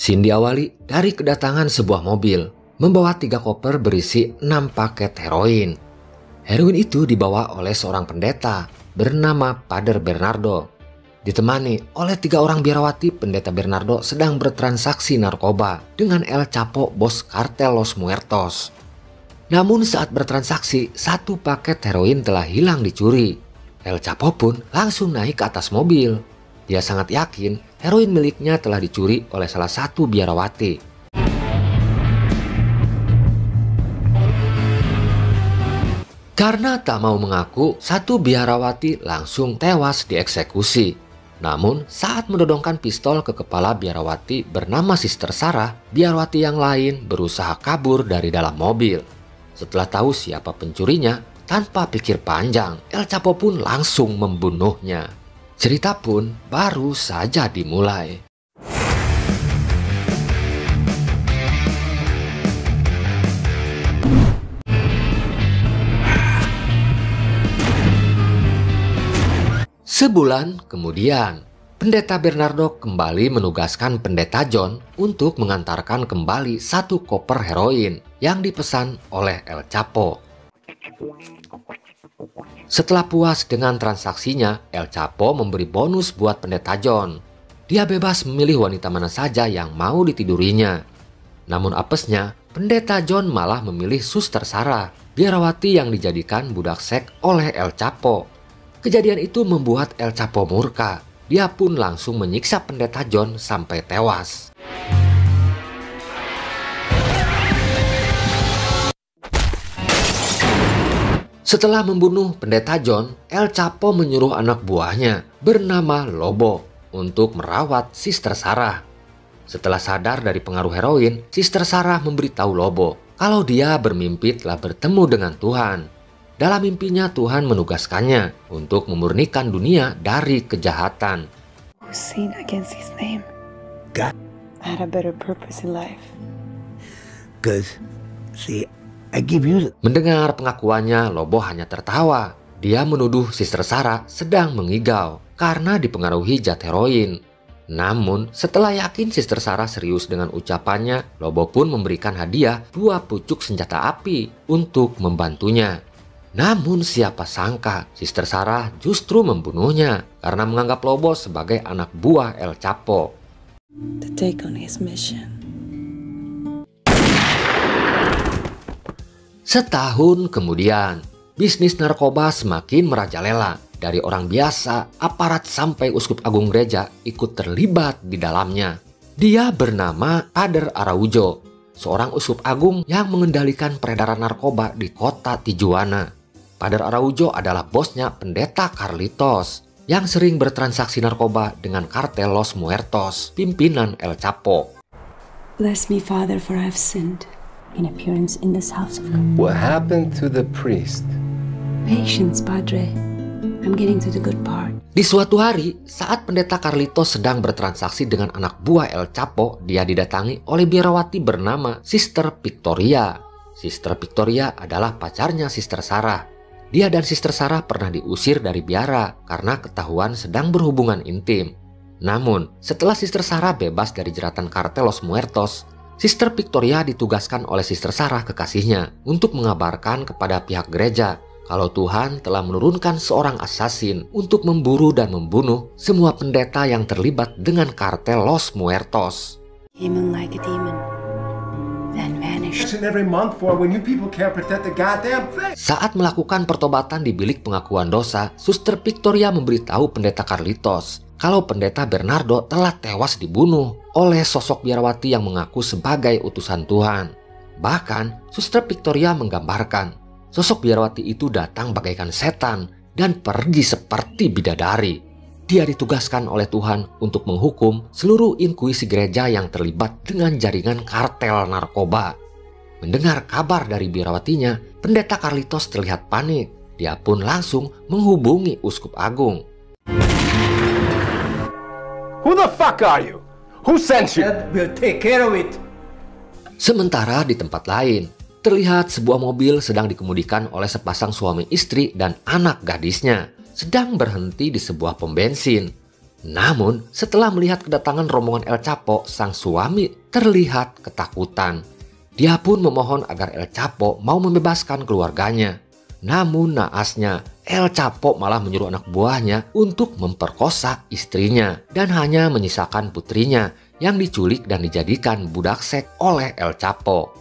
Scene diawali dari kedatangan sebuah mobil membawa 3 koper berisi 6 paket heroin. Heroin itu dibawa oleh seorang pendeta bernama Pader Bernardo. Ditemani oleh 3 orang biarawati, pendeta Bernardo sedang bertransaksi narkoba dengan El Chapo, bos kartel Los Muertos. Namun saat bertransaksi, 1 paket heroin telah hilang dicuri. El Chapo pun langsung naik ke atas mobil. Dia sangat yakin heroin miliknya telah dicuri oleh salah satu biarawati. Karena tak mau mengaku, 1 biarawati langsung tewas dieksekusi. Namun saat menodongkan pistol ke kepala biarawati bernama Sister Sarah, biarawati yang lain berusaha kabur dari dalam mobil. Setelah tahu siapa pencurinya, tanpa pikir panjang, El Chapo pun langsung membunuhnya. Cerita pun baru saja dimulai. Sebulan kemudian, pendeta Bernardo kembali menugaskan pendeta John untuk mengantarkan kembali 1 koper heroin yang dipesan oleh El Chapo. Setelah puas dengan transaksinya, El Chapo memberi bonus buat pendeta John. Dia bebas memilih wanita mana saja yang mau ditidurinya. Namun apesnya, pendeta John malah memilih Suster Sarah, biarawati yang dijadikan budak seks oleh El Chapo. Kejadian itu membuat El Chapo murka. Dia pun langsung menyiksa pendeta John sampai tewas. Setelah membunuh pendeta John, El Chapo menyuruh anak buahnya bernama Lobo untuk merawat Sister Sarah. Setelah sadar dari pengaruh heroin, Sister Sarah memberitahu Lobo kalau dia bermimpi telah bertemu dengan Tuhan. Dalam mimpinya Tuhan menugaskannya untuk memurnikan dunia dari kejahatan. Sin against His name. God. I had a better purpose in life. Good. See, I give you the... Mendengar pengakuannya, Lobo hanya tertawa. Dia menuduh Sister Sarah sedang mengigau karena dipengaruhi zat heroin. Namun, setelah yakin Sister Sarah serius dengan ucapannya, Lobo pun memberikan hadiah 2 pucuk senjata api untuk membantunya. Namun siapa sangka Sister Sarah justru membunuhnya karena menganggap Lobo sebagai anak buah El Chapo. To take on his mission. Setahun kemudian, bisnis narkoba semakin merajalela. Dari orang biasa, aparat sampai uskup agung gereja ikut terlibat di dalamnya. Dia bernama Pader Araujo, seorang uskup agung yang mengendalikan peredaran narkoba di kota Tijuana. Pader Araujo adalah bosnya pendeta Carlitos yang sering bertransaksi narkoba dengan kartel Los Muertos, pimpinan El Chapo. Bless me, Father, for I have sinned in appearance in this house of God. What happened to the priest? Patience, Padre. I'm getting to the good part. Di suatu hari, saat pendeta Carlitos sedang bertransaksi dengan anak buah El Chapo, dia didatangi oleh biarawati bernama Sister Victoria. Sister Victoria adalah pacarnya Sister Sarah. Dia dan Sister Sarah pernah diusir dari biara karena ketahuan sedang berhubungan intim. Namun, setelah Sister Sarah bebas dari jeratan kartel Los Muertos, Sister Victoria ditugaskan oleh Sister Sarah kekasihnya untuk mengabarkan kepada pihak gereja kalau Tuhan telah menurunkan seorang assassin untuk memburu dan membunuh semua pendeta yang terlibat dengan kartel Los Muertos. Demon like a demon, then vanished. Every month for when you people can't protect the goddamn thing. Saat melakukan pertobatan di bilik pengakuan dosa, Suster Victoria memberitahu pendeta Carlitos kalau pendeta Bernardo telah tewas dibunuh oleh sosok biarawati yang mengaku sebagai utusan Tuhan. Bahkan, Suster Victoria menggambarkan sosok biarawati itu datang bagaikan setan dan pergi seperti bidadari. Dia ditugaskan oleh Tuhan untuk menghukum seluruh inkuisi gereja yang terlibat dengan jaringan kartel narkoba. Mendengar kabar dari biarawatinya, pendeta Carlitos terlihat panik. Dia pun langsung menghubungi uskup agung. Who the fuck are you? Who sent you? We'll take care of it. Sementara di tempat lain, terlihat sebuah mobil sedang dikemudikan oleh sepasang suami istri dan anak gadisnya sedang berhenti di sebuah pom bensin. Namun, setelah melihat kedatangan rombongan El Chapo, sang suami terlihat ketakutan. Dia pun memohon agar El Chapo mau membebaskan keluarganya. Namun naasnya, El Chapo malah menyuruh anak buahnya untuk memperkosa istrinya dan hanya menyisakan putrinya yang diculik dan dijadikan budak seks oleh El Chapo.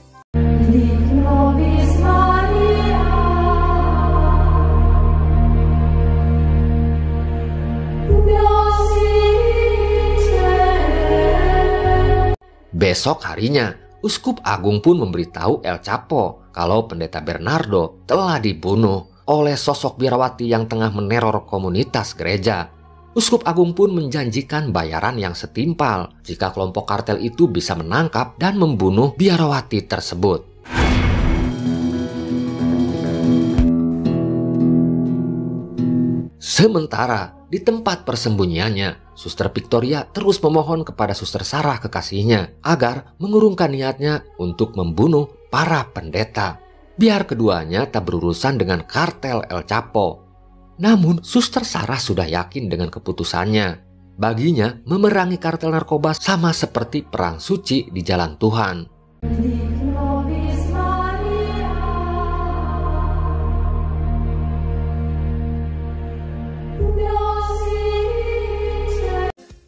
Besok harinya, Uskup Agung pun memberitahu El Chapo kalau pendeta Bernardo telah dibunuh oleh sosok biarawati yang tengah meneror komunitas gereja. Uskup Agung pun menjanjikan bayaran yang setimpal jika kelompok kartel itu bisa menangkap dan membunuh biarawati tersebut. Sementara di tempat persembunyiannya, Suster Victoria terus memohon kepada Suster Sarah kekasihnya agar mengurungkan niatnya untuk membunuh para pendeta, biar keduanya tak berurusan dengan kartel El Chapo. Namun Suster Sarah sudah yakin dengan keputusannya. Baginya, memerangi kartel narkoba sama seperti perang suci di jalan Tuhan.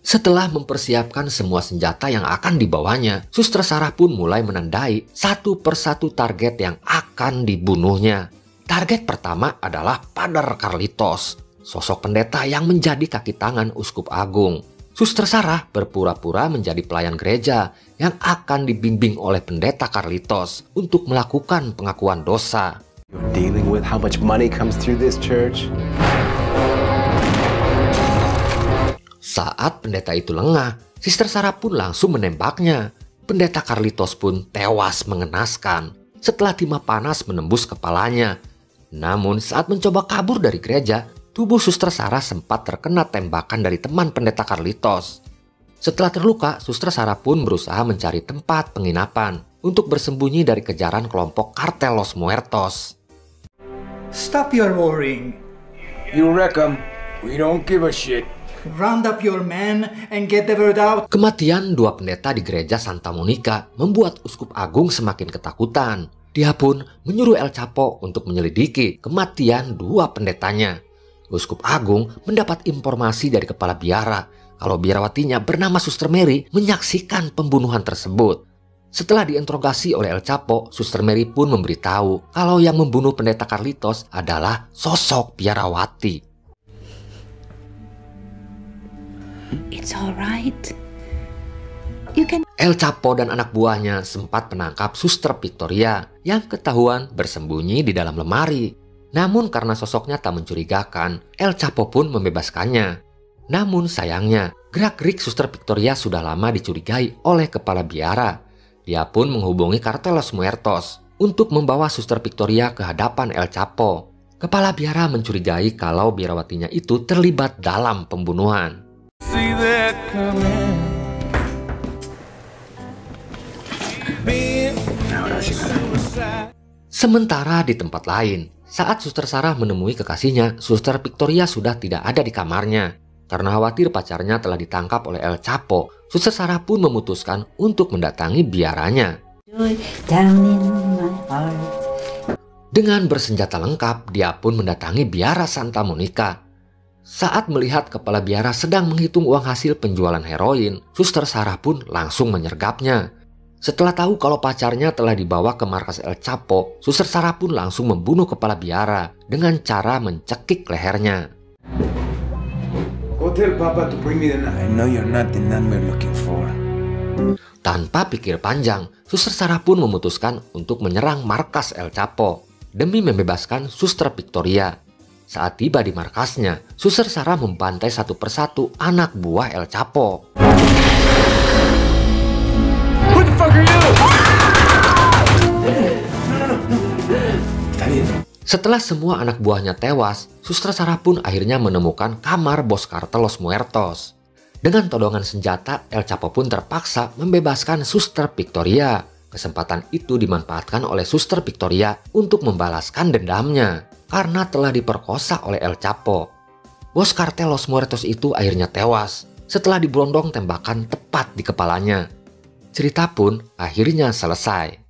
Setelah mempersiapkan semua senjata yang akan dibawanya, Suster Sarah pun mulai menandai satu persatu target yang akan dibunuhnya. Target pertama adalah Padre Carlitos, sosok pendeta yang menjadi kaki tangan Uskup Agung. Suster Sarah berpura-pura menjadi pelayan gereja yang akan dibimbing oleh pendeta Carlitos untuk melakukan pengakuan dosa. You're dealing with how much money comes through this church? Saat pendeta itu lengah, Suster Sarah pun langsung menembaknya. Pendeta Carlitos pun tewas mengenaskan setelah timah panas menembus kepalanya. Namun saat mencoba kabur dari gereja, tubuh Suster Sarah sempat terkena tembakan dari teman pendeta Carlitos. Setelah terluka, Suster Sarah pun berusaha mencari tempat penginapan untuk bersembunyi dari kejaran kelompok kartel Los Muertos. Stop your worrying. You wreck 'em. We don't give a shit. Round up your men and get the word out. Kematian dua pendeta di gereja Santa Monica membuat Uskup Agung semakin ketakutan. Dia pun menyuruh El Chapo untuk menyelidiki kematian dua pendetanya. Uskup Agung mendapat informasi dari kepala biara kalau biarawatinya bernama Suster Mary menyaksikan pembunuhan tersebut. Setelah diinterogasi oleh El Chapo, Suster Mary pun memberitahu kalau yang membunuh pendeta Carlitos adalah sosok biarawati. It's all right. You can... El Chapo dan anak buahnya sempat menangkap Suster Victoria yang ketahuan bersembunyi di dalam lemari. Namun karena sosoknya tak mencurigakan, El Chapo pun membebaskannya. Namun sayangnya, gerak-gerik Suster Victoria sudah lama dicurigai oleh kepala biara. Dia pun menghubungi kartel Los Muertos untuk membawa Suster Victoria ke hadapan El Chapo. Kepala biara mencurigai kalau biarawatinya itu terlibat dalam pembunuhan. Sementara di tempat lain, saat Suster Sarah menemui kekasihnya, Suster Victoria sudah tidak ada di kamarnya. Karena khawatir pacarnya telah ditangkap oleh El Chapo, Suster Sarah pun memutuskan untuk mendatangi biaranya. Dengan bersenjata lengkap, dia pun mendatangi biara Santa Monica. Saat melihat kepala biara sedang menghitung uang hasil penjualan heroin, Suster Sarah pun langsung menyergapnya. Setelah tahu kalau pacarnya telah dibawa ke markas El Chapo, Suster Sarah pun langsung membunuh kepala biara dengan cara mencekik lehernya. Go tell Papa to bring me the knife. I know you're not the nun we're looking for. Tanpa pikir panjang, Suster Sarah pun memutuskan untuk menyerang markas El Chapo demi membebaskan Suster Victoria. Saat tiba di markasnya, Suster Sarah membantai satu persatu anak buah El Chapo. Who the fuck are you? Setelah semua anak buahnya tewas, Suster Sarah pun akhirnya menemukan kamar bos kartel Los Muertos. Dengan todongan senjata, El Chapo pun terpaksa membebaskan Suster Victoria. Kesempatan itu dimanfaatkan oleh Suster Victoria untuk membalaskan dendamnya karena telah diperkosa oleh El Chapo. Bos kartel Los Muertos itu akhirnya tewas. setelah diberondong tembakan tepat di kepalanya. Cerita pun akhirnya selesai.